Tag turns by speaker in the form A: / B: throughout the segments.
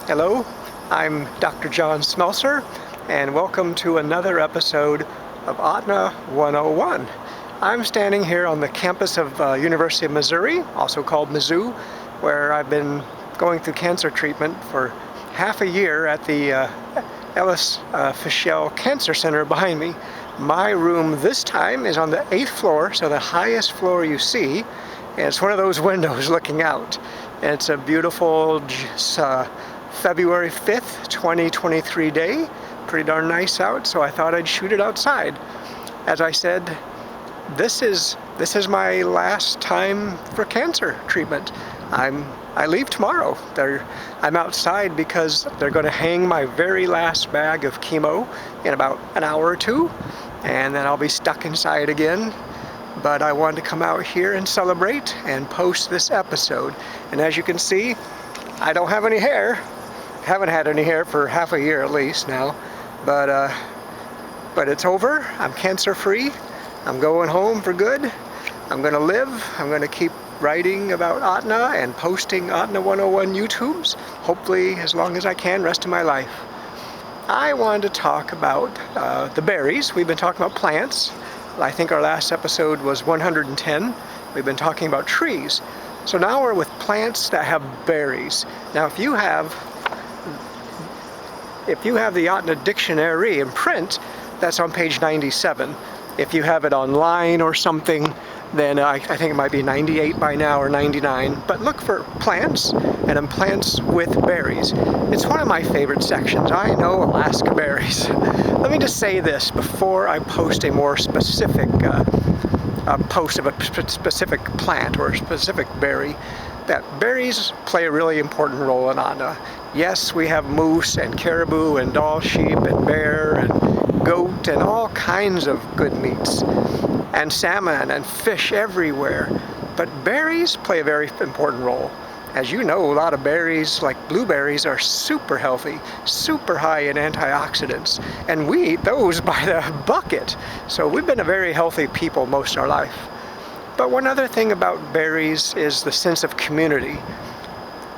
A: Hello, I'm Dr. John Smelcer, and welcome to another episode of Ahtna 101. I'm standing here on the campus of University of Missouri, also called Mizzou, where I've been going through cancer treatment for half a year at the Ellis Fischel Cancer Center behind me. My room this time is on the 8th floor, so the highest floor you see, and it's one of those windows looking out. And it's a beautiful February 5th, 2023 day. Pretty darn nice out, so I thought I'd shoot it outside. As I said, this is my last time for cancer treatment. I leave tomorrow. I'm outside because they're going to hang my very last bag of chemo in about an hour or two, and then I'll be stuck inside again. But I wanted to come out here and celebrate and post this episode. And as you can see, I don't have any hair. Haven't had any hair for half a year at least now. But it's over. I'm cancer free. I'm going home for good. I'm going to live. I'm going to keep writing about Ahtna and posting Ahtna 101 YouTubes, hopefully as long as I can, rest of my life. I wanted to talk about the berries. We've been talking about plants. I think our last episode was 110. We've been talking about trees. So now we're with plants that have berries. Now if you have the Ahtna Dictionary in print, that's on page 97. If you have it online or something, then I think it might be 98 by now or 99. But look for plants, and then plants with berries. It's one of my favorite sections. I know Alaska berries. Let me just say this before I post a more specific post of a specific plant or a specific berry, that berries play a really important role in Ahtna. Yes, we have moose and caribou and Dall sheep and bear and goat and all kinds of good meats, and salmon and fish everywhere. But berries play a very important role. As you know, a lot of berries, like blueberries, are super healthy, super high in antioxidants, and we eat those by the bucket. So we've been a very healthy people most of our life. But one other thing about berries is the sense of community.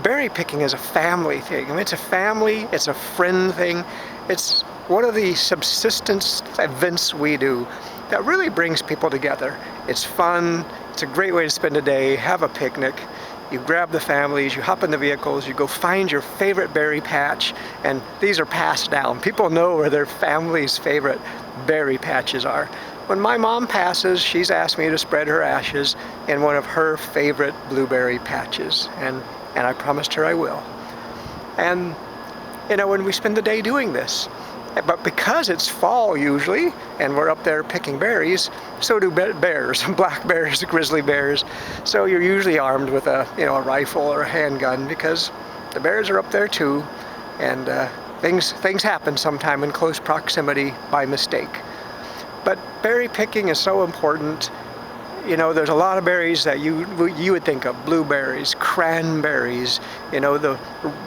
A: Berry picking is a family thing. I mean, it's a family, it's a friend thing. It's one of the subsistence events we do that really brings people together. It's fun, it's a great way to spend a day, have a picnic. You grab the families, you hop in the vehicles, you go find your favorite berry patch, and these are passed down. People know where their family's favorite berry patches are. When my mom passes, she's asked me to spread her ashes in one of her favorite blueberry patches, and I promised her I will. And you know, when we spend the day doing this, but because it's fall usually, and we're up there picking berries, so do bears, black bears, grizzly bears. So you're usually armed with a rifle or a handgun because the bears are up there too, and things happen sometime in close proximity by mistake. But berry picking is so important. You know, there's a lot of berries that you would think of: blueberries, cranberries, the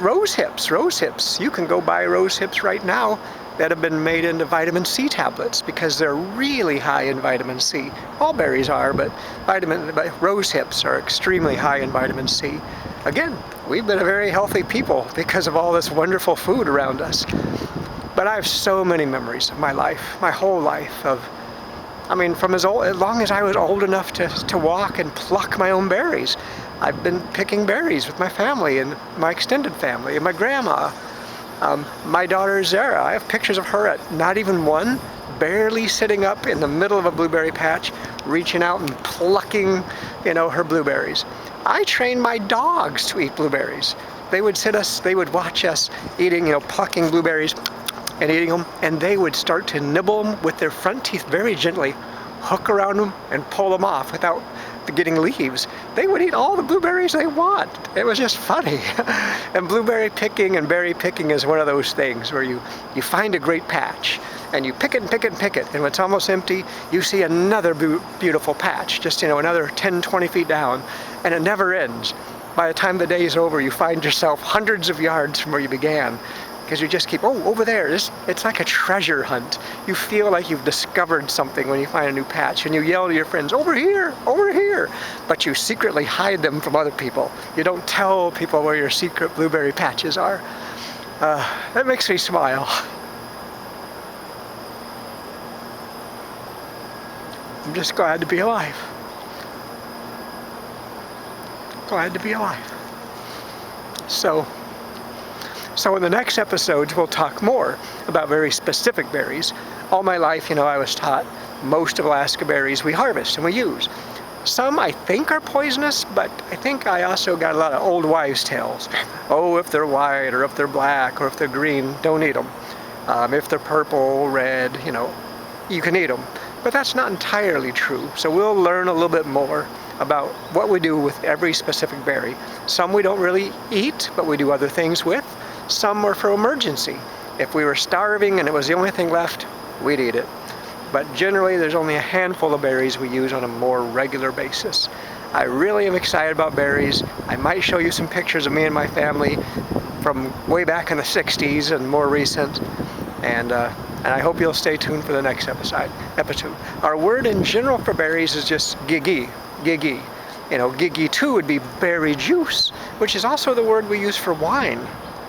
A: rose hips. You can go buy rose hips right now that have been made into vitamin C tablets because they're really high in vitamin C. All berries are, but rose hips are extremely high in vitamin C. Again, we've been a very healthy people because of all this wonderful food around us. But I have so many memories of my life, my whole life, from as long as I was old enough to walk and pluck my own berries. I've been picking berries with my family and my extended family and my grandma. My daughter Zara, I have pictures of her at not even one, barely sitting up in the middle of a blueberry patch, reaching out and plucking, her blueberries. I trained my dogs to eat blueberries. They would watch us eating, plucking blueberries and eating them, and they would start to nibble them with their front teeth very gently, hook around them and pull them off without getting leaves. They would eat all the blueberries they want. It was just funny. And blueberry picking and berry picking is one of those things where you find a great patch and you pick it and pick it and pick it, and when it's almost empty, you see another beautiful patch, just another 10, 20 feet down, and it never ends. By the time the day is over, you find yourself hundreds of yards from where you began, because you just keep, over there. It's like a treasure hunt. You feel like you've discovered something when you find a new patch, and you yell to your friends, over here, but you secretly hide them from other people. You don't tell people where your secret blueberry patches are. That makes me smile. I'm just glad to be alive. Glad to be alive. So in the next episodes, we'll talk more about very specific berries. All my life, I was taught most of Alaska berries we harvest and we use. Some I think are poisonous, but I think I also got a lot of old wives' tales. Oh, if they're white or if they're black or if they're green, don't eat them. If they're purple, red, you can eat them. But that's not entirely true. So we'll learn a little bit more about what we do with every specific berry. Some we don't really eat, but we do other things with. Some are for emergency. If we were starving and it was the only thing left, we'd eat it. But generally there's only a handful of berries we use on a more regular basis. I really am excited about berries. I might show you some pictures of me and my family from way back in the 60s and more recent. And I hope you'll stay tuned for the next episode. Our word in general for berries is just gigi. Gigi too would be berry juice, which is also the word we use for wine.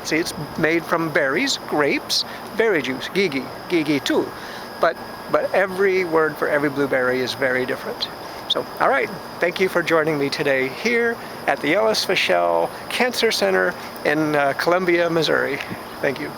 A: See, it's made from berries, grapes, berry juice, gigi too. But every word for every blueberry is very different. So, all right, thank you for joining me today here at the Ellis Fischel Cancer Center in Columbia, Missouri. Thank you.